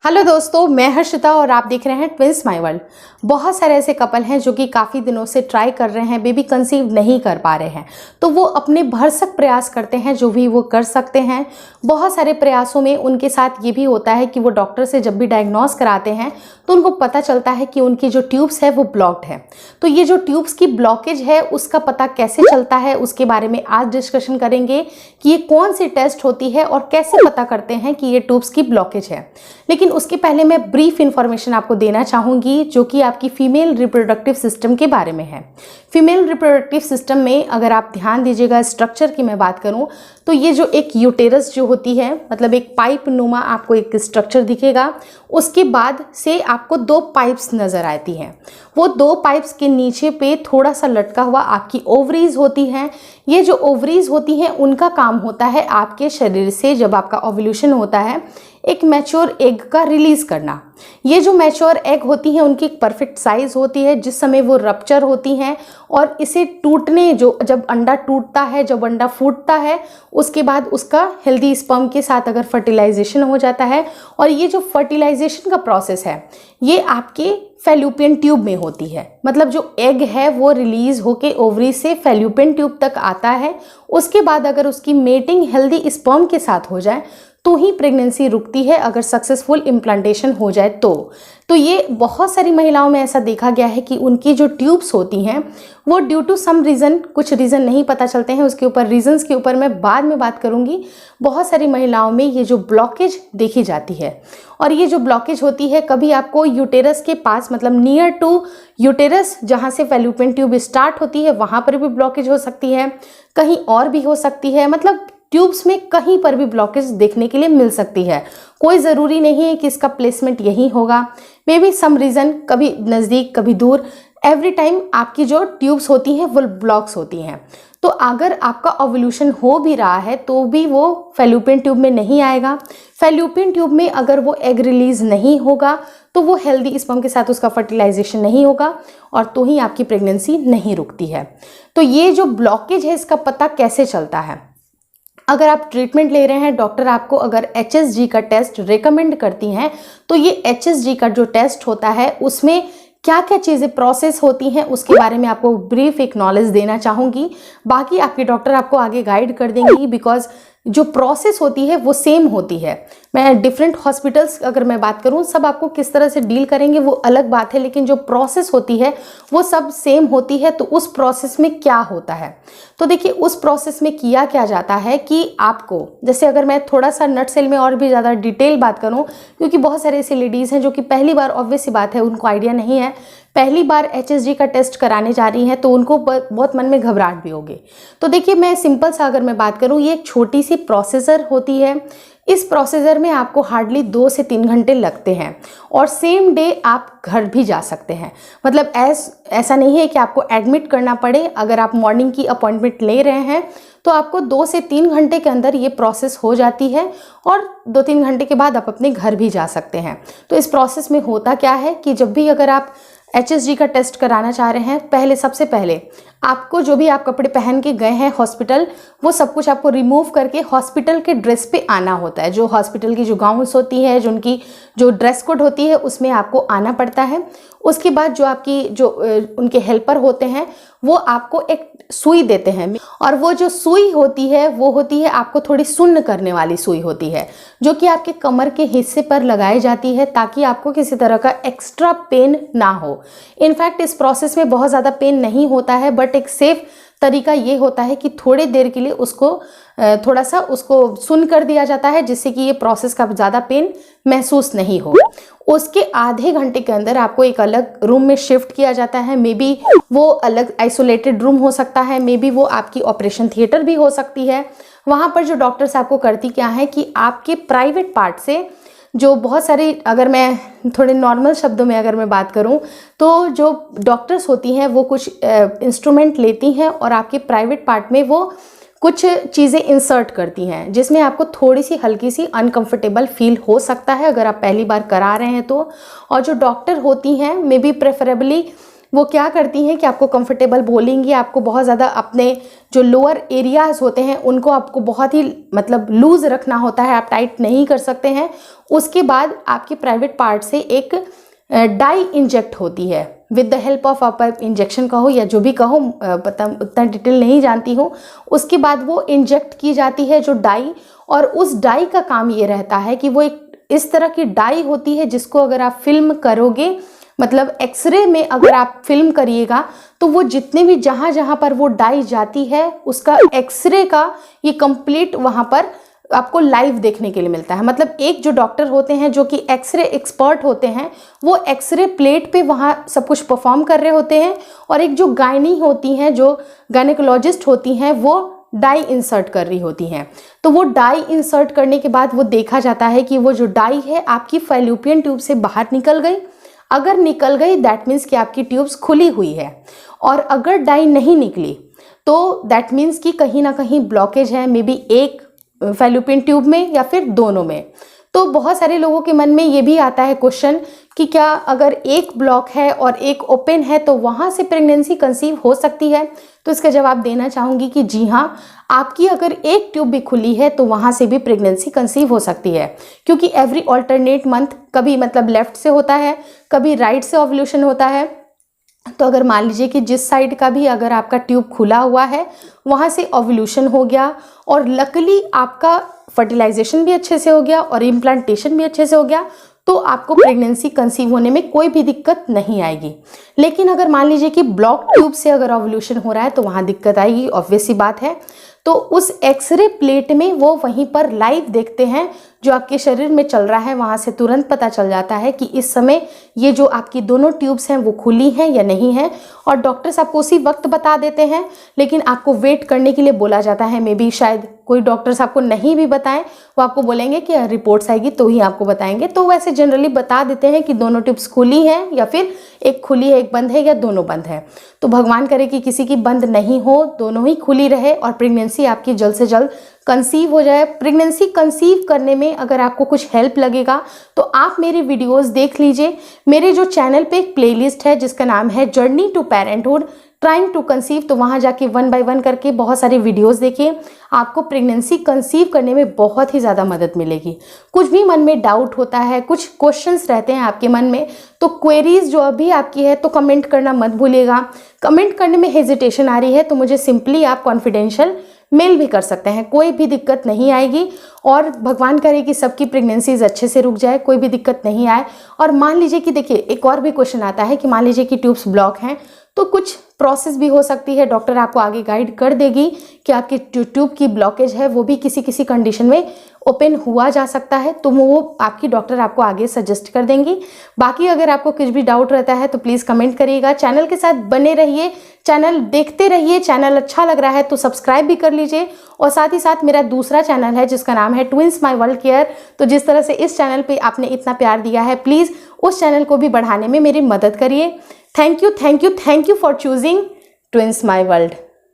Hello दोस्तों, मैं हर्षिता और आप देख रहे हैं ट्विंस माय वर्ल्ड। बहुत सारे ऐसे कपल हैं जो कि काफ़ी दिनों से ट्राई कर रहे हैं, बेबी कंसीव नहीं कर पा रहे हैं। तो वो अपने भरसक प्रयास करते हैं जो भी वो कर सकते हैं। बहुत सारे प्रयासों में उनके साथ ये भी होता है कि वो डॉक्टर से जब भी डायग्नोस कराते हैं तो उनको पता चलता है कि उनकी जो ट्यूब्स है वो ब्लॉक्ड है। तो ये जो ट्यूब्स की ब्लॉकेज है उसका पता कैसे चलता है उसके बारे में आज डिस्कशन करेंगे कि ये कौन सी टेस्ट होती है और कैसे पता करते हैं कि ये ट्यूब्स की ब्लॉकेज है। लेकिन उसके पहले मैं ब्रीफ इंफॉर्मेशन आपको देना चाहूँगी जो कि आपकी फीमेल रिप्रोडक्टिव सिस्टम के बारे में है। फीमेल रिप्रोडक्टिव सिस्टम में अगर आप ध्यान दीजिएगा, स्ट्रक्चर की मैं बात करूं तो ये जो एक यूटेरस जो होती है, मतलब एक पाइप नुमा आपको एक स्ट्रक्चर दिखेगा। उसके बाद से आपको दो पाइप्स नज़र आती हैं। वो दो पाइप्स के नीचे पे थोड़ा सा लटका हुआ आपकी ओवरीज होती हैं। ये जो ओवरीज होती हैं उनका काम होता है आपके शरीर से जब आपका ओव्यूलेशन होता है एक मैच्योर एग का रिलीज करना। ये जो मैच्योर एग होती हैं उनकी एक परफेक्ट साइज होती है जिस समय वो रप्चर होती हैं और इसे टूटने जब अंडा टूटता है, जब अंडा फूटता है, उसके बाद उसका हेल्दी स्पर्म के साथ अगर फर्टिलाइजेशन हो जाता है। और ये जो फर्टिलाइजेशन का प्रोसेस है ये आपके फैल्यूपियन ट्यूब में होती है। मतलब जो एग है वो रिलीज होके ओवरी से फैल्यूपियन ट्यूब तक आता है। उसके बाद अगर उसकी मेटिंग हेल्दी स्पर्म के साथ हो जाए तो ही प्रेगनेंसी रुकती है, अगर सक्सेसफुल इम्प्लांटेशन हो जाए तो ये बहुत सारी महिलाओं में ऐसा देखा गया है कि उनकी जो ट्यूब्स होती हैं वो ड्यू टू सम रीज़न, कुछ रीज़न नहीं पता चलते हैं, उसके ऊपर रीजंस के ऊपर मैं बाद में बात करूंगी। बहुत सारी महिलाओं में ये जो ब्लॉकेज देखी जाती है और ये जो ब्लॉकेज होती है कभी आपको यूटेरस के पास, मतलब नियर टू यूटेरस जहाँ से फैल्यूपियन ट्यूब स्टार्ट होती है वहाँ पर भी ब्लॉकेज हो सकती है, कहीं और भी हो सकती है। मतलब ट्यूब्स में कहीं पर भी ब्लॉकेज देखने के लिए मिल सकती है। कोई ज़रूरी नहीं है कि इसका प्लेसमेंट यहीं होगा। मे बी सम रीज़न, कभी नज़दीक कभी दूर, एवरी टाइम आपकी जो ट्यूब्स होती हैं वो ब्लॉक्स होती हैं। तो अगर आपका ओव्यूलेशन हो भी रहा है तो भी वो फैल्यूपियन ट्यूब में नहीं आएगा। फैल्यूपियन ट्यूब में अगर वो एग रिलीज नहीं होगा तो वो हेल्दी स्पर्म के साथ उसका फर्टिलाइजेशन नहीं होगा और तो ही आपकी प्रेगनेंसी नहीं रुकती है। तो ये जो ब्लॉकेज है इसका पता कैसे चलता है? अगर आप ट्रीटमेंट ले रहे हैं, डॉक्टर आपको अगर HSG का टेस्ट रेकमेंड करती हैं तो ये HSG का जो टेस्ट होता है उसमें क्या क्या चीज़ें प्रोसेस होती हैं उसके बारे में आपको ब्रीफ एक नॉलेज देना चाहूँगी। बाकी आपके डॉक्टर आपको आगे गाइड कर देंगी, बिकॉज जो प्रोसेस होती है वो सेम होती है। मैं डिफरेंट हॉस्पिटल्स अगर मैं बात करूं सब आपको किस तरह से डील करेंगे वो अलग बात है, लेकिन जो प्रोसेस होती है वो सब सेम होती है। तो उस प्रोसेस में क्या होता है, तो देखिए उस प्रोसेस में किया क्या जाता है कि आपको, जैसे अगर मैं थोड़ा सा नट सेल में और भी ज़्यादा डिटेल बात करूं, क्योंकि बहुत सारे ऐसी लेडीज़ हैं जो कि पहली बार, ऑब्वियस सी बात है उनको आइडिया नहीं है, पहली बार HSG का टेस्ट कराने जा रही हैं तो उनको बहुत मन में घबराहट भी होगी। तो देखिए मैं सिंपल सा अगर मैं बात करूं, ये एक छोटी सी प्रोसेसर होती है। इस प्रोसेसर में आपको हार्डली 2 से 3 घंटे लगते हैं और सेम डे आप घर भी जा सकते हैं। मतलब ऐसा नहीं है कि आपको एडमिट करना पड़े। अगर आप मॉर्निंग की अपॉइंटमेंट ले रहे हैं तो आपको 2 से 3 घंटे के अंदर ये प्रोसेस हो जाती है और 2-3 घंटे के बाद आप अपने घर भी जा सकते हैं। तो इस प्रोसेस में होता क्या है कि जब भी अगर आप HSG का टेस्ट कराना चाह रहे हैं, सबसे पहले आपको जो भी आप कपड़े पहन के गए हैं हॉस्पिटल, वो सब कुछ आपको रिमूव करके हॉस्पिटल के ड्रेस पे आना होता है। जो हॉस्पिटल की जो गाउन्स होती है, जो उनकी जो ड्रेस कोड होती है उसमें आपको आना पड़ता है। उसके बाद जो आपकी उनके हेल्पर होते हैं वो आपको एक सुई देते हैं और वो जो सुई होती है वो होती है आपको थोड़ी सुन्न करने वाली सुई होती है, जो कि आपके कमर के हिस्से पर लगाई जाती है ताकि आपको किसी तरह का एक्स्ट्रा पेन ना हो। इनफैक्ट इस प्रोसेस में बहुत ज़्यादा पेन नहीं होता है, बट एक सेफ तरीका ये होता है कि थोड़ी देर के लिए उसको थोड़ा सा उसको सुन कर दिया जाता है जिससे कि ये प्रोसेस का ज़्यादा पेन महसूस नहीं हो। उसके आधे घंटे के अंदर आपको एक अलग रूम में शिफ्ट किया जाता है। मे बी वो अलग आइसोलेटेड रूम हो सकता है, मे बी वो आपकी ऑपरेशन थिएटर भी हो सकती है। वहाँ पर जो डॉक्टर्स आपको करती क्या है कि आपके प्राइवेट पार्ट से जो बहुत सारे, अगर मैं थोड़े नॉर्मल शब्दों में अगर मैं बात करूं तो जो डॉक्टर्स होती हैं वो कुछ इंस्ट्रूमेंट लेती हैं और आपके प्राइवेट पार्ट में वो कुछ चीज़ें इंसर्ट करती हैं जिसमें आपको थोड़ी सी हल्की सी अनकंफर्टेबल फील हो सकता है अगर आप पहली बार करा रहे हैं तो। और जो डॉक्टर होती हैं मे बी प्रेफरेबली वो क्या करती हैं कि आपको कंफर्टेबल बोलेंगी, आपको बहुत ज़्यादा अपने जो लोअर एरियाज़ होते हैं उनको आपको बहुत ही मतलब लूज़ रखना होता है, आप टाइट नहीं कर सकते हैं। उसके बाद आपके प्राइवेट पार्ट से एक डाई इंजेक्ट होती है with the help of upper injection कहो या जो भी कहो, पता उतना डिटेल नहीं जानती हूँ। उसके बाद वो इंजेक्ट की जाती है जो डाई, और उस डाई का काम ये रहता है कि वो एक इस तरह की डाई होती है जिसको अगर आप फिल्म करोगे, मतलब एक्सरे में अगर आप फिल्म करिएगा तो वो जितने भी जहाँ जहाँ पर वो डाई जाती है उसका एक्सरे का ये कंप्लीट वहाँ पर आपको लाइव देखने के लिए मिलता है। मतलब एक जो डॉक्टर होते हैं जो कि एक्सरे एक्सपर्ट होते हैं वो एक्सरे प्लेट पे वहाँ सब कुछ परफॉर्म कर रहे होते हैं, और एक जो गायनी होती हैं, जो गायनेकोलॉजिस्ट होती हैं, वो डाई इंसर्ट कर रही होती हैं। तो वो डाई इंसर्ट करने के बाद वो देखा जाता है कि वो जो डाई है आपकी फैलोपियन ट्यूब से बाहर निकल गई। अगर निकल गई दैट मीन्स कि आपकी ट्यूब्स खुली हुई है, और अगर डाई नहीं निकली तो दैट मीन्स कि कहीं ना कहीं ब्लॉकेज है, मे बी एक फैलोपियन ट्यूब में या फिर दोनों में। तो बहुत सारे लोगों के मन में ये भी आता है क्वेश्चन कि क्या अगर एक ब्लॉक है और एक ओपन है तो वहाँ से प्रेगनेंसी कंसीव हो सकती है? तो इसका जवाब देना चाहूँगी कि जी हाँ, आपकी अगर एक ट्यूब भी खुली है तो वहाँ से भी प्रेगनेंसी कंसीव हो सकती है, क्योंकि एवरी ऑल्टरनेट मंथ कभी मतलब लेफ्ट से होता है, कभी राइट से ओव्यूलेशन होता है। तो अगर मान लीजिए कि जिस साइड का भी अगर आपका ट्यूब खुला हुआ है वहाँ से ओव्यूलेशन हो गया, और लकली आपका फर्टिलाइजेशन भी अच्छे से हो गया और इम्प्लांटेशन भी अच्छे से हो गया, तो आपको प्रेगनेंसी कंसीव होने में कोई भी दिक्कत नहीं आएगी। लेकिन अगर मान लीजिए कि ब्लॉक ट्यूब से अगर ओव्यूलेशन हो रहा है तो वहाँ दिक्कत आएगी, ऑब्वियस सी बात है। तो उस एक्सरे प्लेट में वो वहीं पर लाइव देखते हैं जो आपके शरीर में चल रहा है, वहाँ से तुरंत पता चल जाता है कि इस समय ये जो आपकी दोनों ट्यूब्स हैं वो खुली हैं या नहीं है, और डॉक्टर्स आपको उसी वक्त बता देते हैं। लेकिन आपको वेट करने के लिए बोला जाता है, मे बी शायद कोई डॉक्टर्स आपको नहीं भी बताएं, वो आपको बोलेंगे कि रिपोर्ट्स आएगी तो ही आपको बताएंगे। तो वैसे जनरली बता देते हैं कि दोनों ट्यूब्स खुली हैं या फिर एक खुली है एक बंद है या दोनों बंद है। तो भगवान करे कि किसी की बंद नहीं हो, दोनों ही खुली रहे और प्रेगनेंसी आपकी जल्द से जल्द कंसीव हो जाए। प्रेगनेंसी कंसीव करने में अगर आपको कुछ हेल्प लगेगा तो आप मेरी वीडियोस देख लीजिए। मेरे जो चैनल पे एक प्लेलिस्ट है जिसका नाम है journey to parenthood trying to conceive, तो वहाँ जाके 1 बाय 1 करके बहुत सारे वीडियोस देखिए, आपको प्रेगनेंसी कंसीव करने में बहुत ही ज़्यादा मदद मिलेगी। कुछ भी मन में डाउट होता है, कुछ क्वेश्चंस रहते हैं आपके मन में, तो क्वेरीज जो अभी आपकी है तो कमेंट करना मत भूलिएगा। कमेंट करने में हेजिटेशन आ रही है तो मुझे सिंपली आप कॉन्फिडेंशियल मेल भी कर सकते हैं, कोई भी दिक्कत नहीं आएगी। और भगवान करे कि सबकी प्रेगनेंसीज अच्छे से रुक जाए, कोई भी दिक्कत नहीं आए। और मान लीजिए कि देखिए एक और भी क्वेश्चन आता है कि मान लीजिए कि ट्यूब्स ब्लॉक हैं तो कुछ प्रोसेस भी हो सकती है, डॉक्टर आपको आगे गाइड कर देगी कि आपकी ट्यूब की ब्लॉकेज है वो भी किसी किसी कंडीशन में ओपन हुआ जा सकता है, तो वो आपकी डॉक्टर आपको आगे सजेस्ट कर देंगी। बाकी अगर आपको कुछ भी डाउट रहता है तो प्लीज़ कमेंट करिएगा। चैनल के साथ बने रहिए, चैनल देखते रहिए। चैनल अच्छा लग रहा है तो सब्सक्राइब भी कर लीजिए। और साथ ही साथ मेरा दूसरा चैनल है जिसका नाम है ट्विंस माई वर्ल्ड केयर, तो जिस तरह से इस चैनल पे आपने इतना प्यार दिया है, प्लीज़ उस चैनल को भी बढ़ाने में मेरी मदद करिए। Thank you for choosing twins my world.